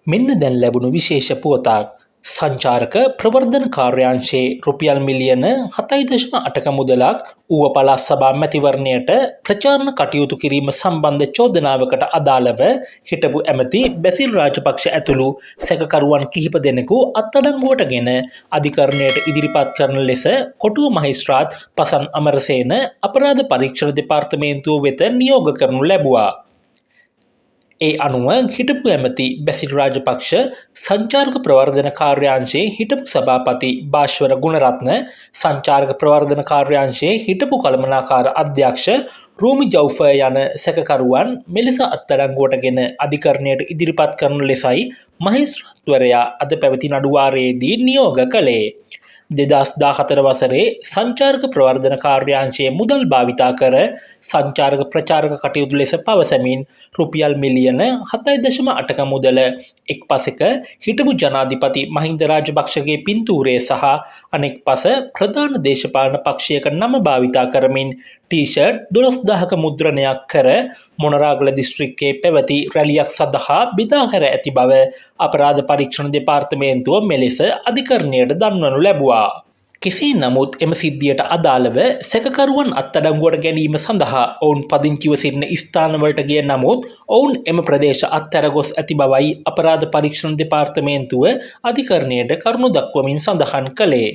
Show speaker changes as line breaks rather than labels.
මෙන්න දැන් ලැබුණු විශේෂ පුවතක්. සංචාරක ප්‍රවර්ධන කාර්යාංශයේ රුපියල් මිලියන 7.8ක මුදලක් ඌව පළාත් සභා මැතිවරණයට ප්‍රචාරණ කටයුතු කිරීම සම්බන්ධ චෝදනාවකට අදාළව හිටපු ඇමති බැසිල් රාජපක්ෂ ඇතුළු සැකකරුවන් කිහිප දෙනෙකු අත්අඩංගුවටගෙන අධිකරණයට ඉදිරිපත් කරන ලෙස කොටුව මහේස්ත්‍රාත් පසන් අමරසේන අපරාධ පරීක්ෂණ දෙපාර්තමේන්තුව වෙත නියෝග කරනු ලැබුවා. ඒ අනුව හිටපු ඇමති බැසිල් රාජපක්ෂ සංචාරක ප්‍රවර්ධන කාර්යාංශයේ හිටපු සභාපති භාෂ්වර ගුණරත්න සංචාරක ප්‍රවර්ධන කාර්යාංශයේ හිටපු කළමනාකාර අධ්‍යක්ෂ රෝමි ජව්ෆ යන සැකකරුවන් මෙලෙස අත්අඩංගුවටගෙන අධිකරණයට ඉදිරිපත් කරන ලෙසයි මහේස්ත්‍රාත්වරයා අද පැවති නඩුවාරයේදී නියෝග කළේ. 2014 වසරේ සංචාරක ප්‍රවර්ධන කාර්යාංශයේ මුදල් භාවිතා කර සංචාරක ප්‍රචාරක කටයුතු ලෙස පවසමින් රුපියල් මිලියන 7.8ක මුදල එක් පසෙක හිටපු ජනාධිපති මහින්ද රාජපක්ෂගේ පින්තූරය සහ අනෙක් පස ප්‍රධාන දේශපාලන පක්ෂයක නම භාවිතා කරමින් ටී-ෂර්ට් 12000ක මුද්‍රණයක් කර මොනරාගල දිස්ත්‍රික්කයේ පැවති රැලියක් සඳහා බෙදා හැර ඇති බව අපරාධ පරීක්ෂණ දෙපාර්තමේන්තුව මෙලෙස අධිකරණයට දන්වනු ලැබුවා. කෙසේ නමුත් එම සිද්ධියට අදාළව සැකකරුවන් අත්අඩංගුවට ගැනීම සඳහා ඔවුන් පදිංචිව සිටින ස්ථානවලට ගිය නමුත් ඔවුන් එම ප්‍රදේශ අත්හැර ගොස් ඇති බවයි අපරාධ පරීක්ෂණ දෙපාර්තමේන්තුව අධිකරණයට කරුණු දක්වමින් සඳහන් කළේ.